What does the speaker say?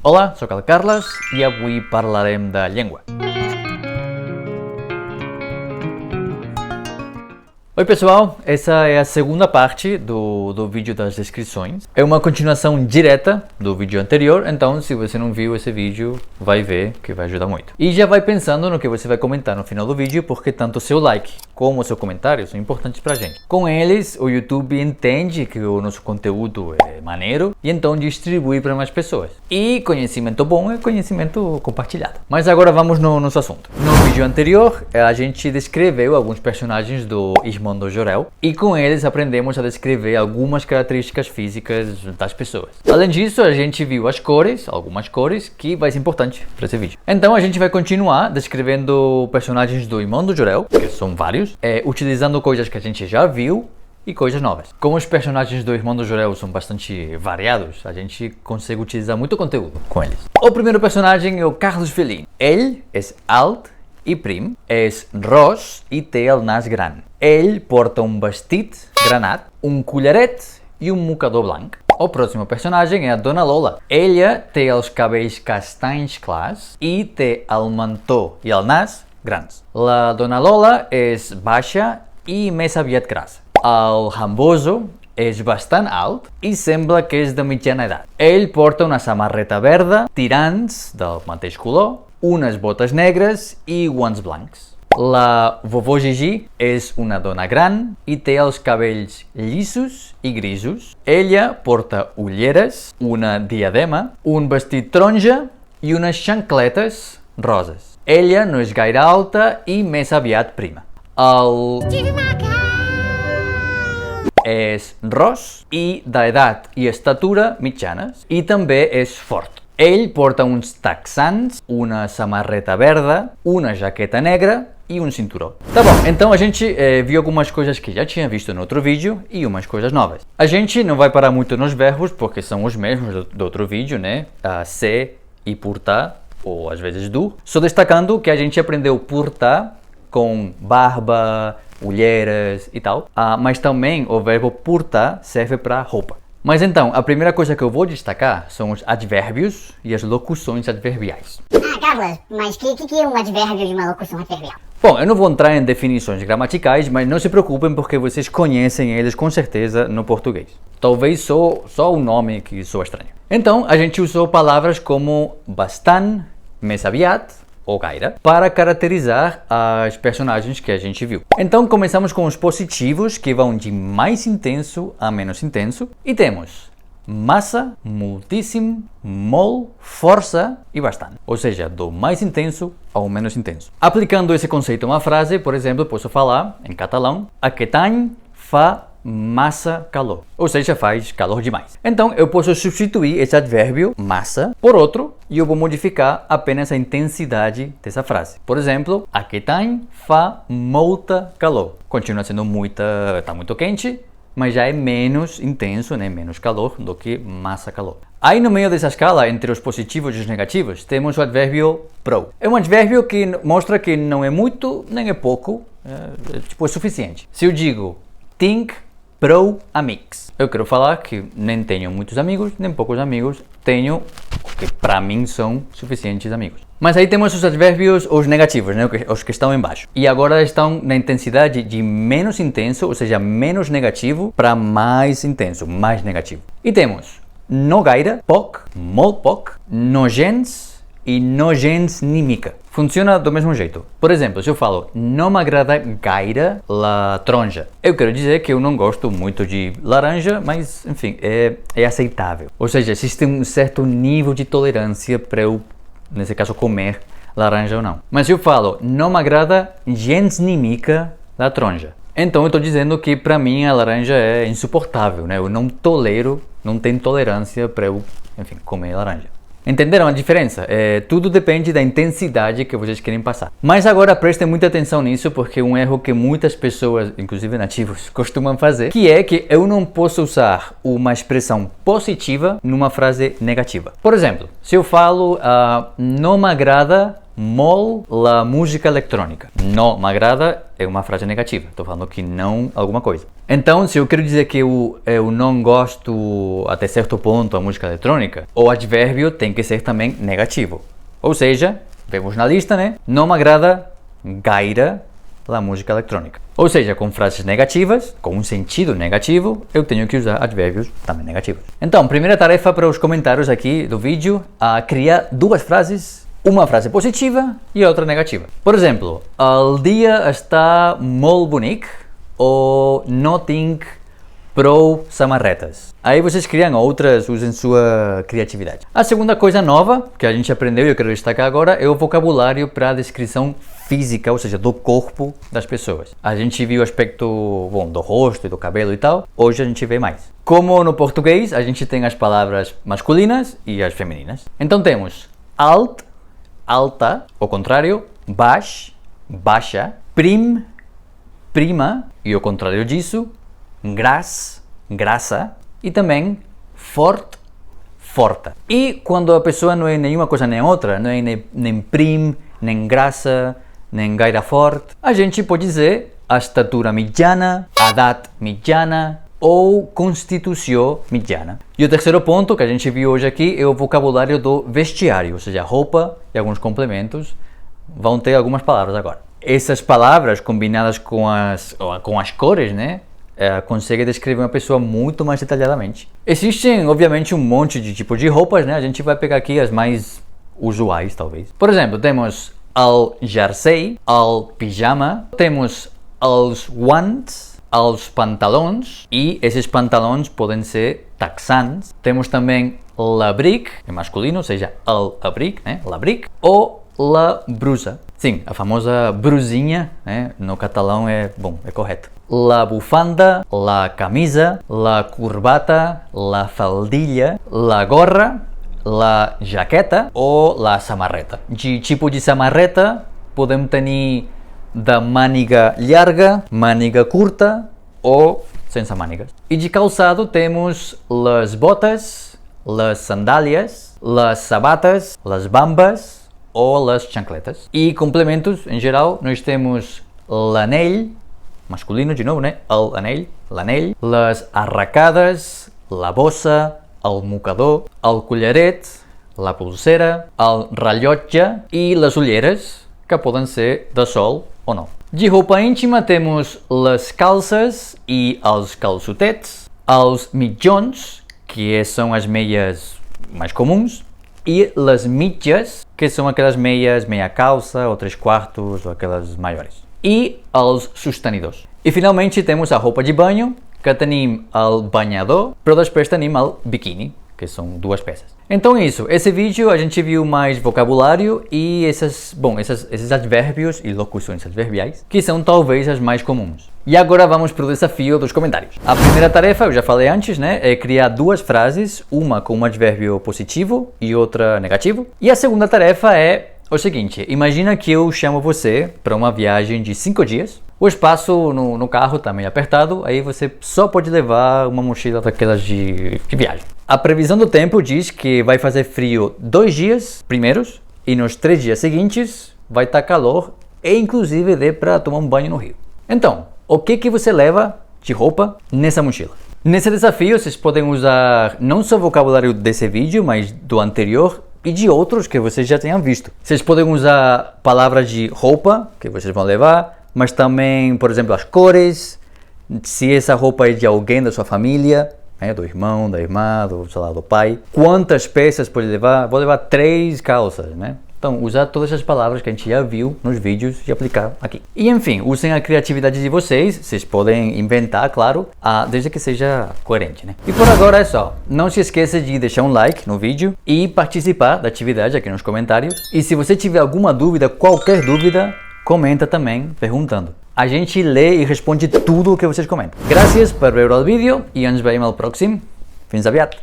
Hola, sóc el Carles i avui parlarem de llengua. Oi pessoal, essa é a segunda parte do vídeo das descrições. É uma continuação direta do vídeo anterior, então se você não viu esse vídeo, vai ver que vai ajudar muito. E já vai pensando no que você vai comentar no final do vídeo, porque tanto o seu like como o seu comentário são importantes pra gente. Com eles, o YouTube entende que o nosso conteúdo é maneiro e então distribui para mais pessoas. E conhecimento bom é conhecimento compartilhado. Mas agora vamos no nosso assunto. No vídeo anterior, a gente descreveu alguns personagens do Irmão Jorel e com eles aprendemos a descrever algumas características físicas das pessoas. Além disso, a gente viu as cores, algumas cores, que vai ser importante para esse vídeo. Então a gente vai continuar descrevendo personagens do Irmão do Jorel, que são vários, utilizando coisas que a gente já viu e coisas novas. Como os personagens do Irmão do Jorel são bastante variados, a gente consegue utilizar muito conteúdo com eles. O primeiro personagem é o Carlos Felin. Ele é alto e prim, é ros e té el nas gran. Ele porta um vestit granat, um colharet e um mocador blanc. O próximo personagem é a Dona Lola. Ella té els cabells castanys clars i té el mentó i el nas grans. La Dona Lola és baixa i més aviat grassa. El Hamboso és bastant alt i sembla que és de mitjana edat. Ell porta una samarreta verda, tirants del mateix color, unes botes negres i guants blancs. La Vovó Gigi és una dona gran i té els cabells llisos i grisos. Ella porta ulleres, una diadema, un vestit taronja i unes xancletes roses. Ella no és gaire alta i més aviat prima. El és ros i d'edat i estatura mitjanes i també és fort. Ell porta uns texans, uma samarreta verda, uma jaqueta negra e um cinturão. Tá bom, então a gente viu algumas coisas que já tinha visto no outro vídeo e umas coisas novas. A gente não vai parar muito nos verbos porque são os mesmos do outro vídeo, né? Ser e portar, ou às vezes do. Só destacando que a gente aprendeu portar com barba, olheiras e tal, mas também o verbo portar serve para roupa. Mas então, a primeira coisa que eu vou destacar são os advérbios e as locuções adverbiais. Carlos, mas o que é um advérbio de uma locução adverbial? Bom, eu não vou entrar em definições gramaticais, mas não se preocupem porque vocês conhecem eles com certeza no português. Talvez só o nome que soa estranho. Então, a gente usou palavras como bastant, més aviat, ou gaire, para caracterizar as personagens que a gente viu. Então começamos com os positivos, que vão de mais intenso a menos intenso, e temos massa, muitíssimo, molt, força e bastante. Ou seja, do mais intenso ao menos intenso. Aplicando esse conceito a uma frase, por exemplo, posso falar em catalão: aquest any fa massa calor, ou seja, faz calor demais. Então eu posso substituir esse advérbio massa por outro e eu vou modificar apenas a intensidade dessa frase. Por exemplo, aquest any fa molta calor. Continua sendo tá muito quente, mas já é menos intenso, né? Menos calor do que massa calor. Aí no meio dessa escala, entre os positivos e os negativos, temos o advérbio pro. É um advérbio que mostra que não é muito nem é pouco, é suficiente. Se eu digo tinc prou amics, eu quero falar que nem tenho muitos amigos, nem poucos amigos, tenho o que para mim são suficientes amigos. Mas aí temos os advérbios, os negativos, né? Os que estão embaixo. E agora estão na intensidade de menos intenso, ou seja, menos negativo, para mais intenso, mais negativo. E temos no gaire, poc, molt poc, nogents e nogents ni mica. Funciona do mesmo jeito. Por exemplo, se eu falo não me agrada gaire la taronja, eu quero dizer que eu não gosto muito de laranja, mas enfim, é aceitável. Ou seja, existe um certo nível de tolerância para eu, nesse caso, comer laranja ou não. Mas se eu falo não me agrada gens ni mica la taronja, então eu estou dizendo que para mim a laranja é insuportável, né? Eu não tolero, não tenho tolerância para eu, enfim, comer laranja. Entenderam a diferença? Tudo depende da intensidade que vocês querem passar. Mas agora prestem muita atenção nisso, porque é um erro que muitas pessoas, inclusive nativos, costumam fazer, que é que eu não posso usar uma expressão positiva numa frase negativa. Por exemplo, se eu falo não me agrada mol la música eletrônica. Não me agrada é uma frase negativa. Estou falando que não alguma coisa. Então, se eu quero dizer que eu não gosto até certo ponto a música eletrônica, o advérbio tem que ser também negativo. Ou seja, vemos na lista, né? Não me agrada gaire la música eletrônica. Ou seja, com frases negativas, com um sentido negativo, eu tenho que usar advérbios também negativos. Então, primeira tarefa para os comentários aqui do vídeo, criar duas frases, uma frase positiva e outra negativa. Por exemplo, el dia está molt bonic ou não tinc prou samarretas. Aí vocês criam outras, usem sua criatividade. A segunda coisa nova que a gente aprendeu e eu quero destacar agora é o vocabulário para a descrição física, ou seja, do corpo das pessoas. A gente viu o aspecto, do rosto e do cabelo e tal, hoje a gente vê mais. Como no português, a gente tem as palavras masculinas e as femininas. Então temos alt, alta, ao contrário, baix, baixa, prim, prima, e ao contrário disso, gras, graça, e também fort, forta. E quando a pessoa não é nenhuma coisa nem outra, não é nem prim, nem graça, nem gaire fort, a gente pode dizer a estatura mitjana, a edat mitjana ou constitució mitjana. E o terceiro ponto que a gente viu hoje aqui é o vocabulário do vestiário, ou seja, roupa e alguns complementos. Vão ter algumas palavras agora. Essas palavras combinadas com as cores, né? Consegue descrever uma pessoa muito mais detalhadamente. Existem, obviamente, um monte de tipos de roupas, né? A gente vai pegar aqui as mais usuais, talvez. Por exemplo, temos el jersei, el pijama, temos els guants, els pantalons, e esses pantalons podem ser texans. Temos também l'abric, é masculino, ou seja, el abric, né? L'abric, ou la brusa. Sim, a famosa brusinha, né? No catalão é correto. La bufanda, la camisa, la corbata, la faldilla, la gorra, la jaqueta ou la samarreta. De tipo de samarreta, podemos ter da màniga llarga, màniga curta ou sense mànigas. E de calçado temos les botas, les sandàlias, les sabates, les bambas ou les chancletas. E complementos, em geral, nós temos l'anell, masculino de novo, né? El anell, l'anell, les arracades, la bossa, el mocador, el collaret, la pulsera, el rellotge e les ulleres, que poden ser de sol ou não. De roupa íntima temos les calces e els calçotets, els mitjons, que são as meias mais comuns, e les mitges, que são aquelas meias, meia calça, ou 3/4, ou aquelas maiores. E els sostenidors. E finalmente temos a roupa de banho, que tenim el banhador, però després tenim el biquíni, que são duas peças. Então é isso, esse vídeo a gente viu mais vocabulário e esses advérbios e locuções adverbiais, que são talvez as mais comuns. E agora vamos para o desafio dos comentários. A primeira tarefa, eu já falei antes, né, é criar duas frases, uma com um advérbio positivo e outra negativo. E a segunda tarefa é o seguinte, imagina que eu chamo você para uma viagem de 5 dias, o espaço no carro está meio apertado, aí você só pode levar uma mochila daquelas de viagem. A previsão do tempo diz que vai fazer frio 2 dias primeiros e nos 3 dias seguintes vai estar calor e inclusive dê para tomar um banho no rio. Então, o que você leva de roupa nessa mochila? Nesse desafio vocês podem usar não só o vocabulário desse vídeo, mas do anterior e de outros que vocês já tenham visto. Vocês podem usar palavras de roupa que vocês vão levar, mas também, por exemplo, as cores, se essa roupa é de alguém da sua família, né, do irmão, da irmã, do pai. Quantas peças pode levar? Vou levar 3 calças, né? Então, usar todas essas palavras que a gente já viu nos vídeos e aplicar aqui. E enfim, usem a criatividade de vocês podem inventar, claro, desde que seja coerente, né? E por agora é só. Não se esqueça de deixar um like no vídeo e participar da atividade aqui nos comentários. E se você tiver alguma dúvida, qualquer dúvida, comenta também perguntando. A gente lê e responde tudo o que vocês comentam. Gràcies per veure el vídeo i ens veiem al pròxim. Fins aviat!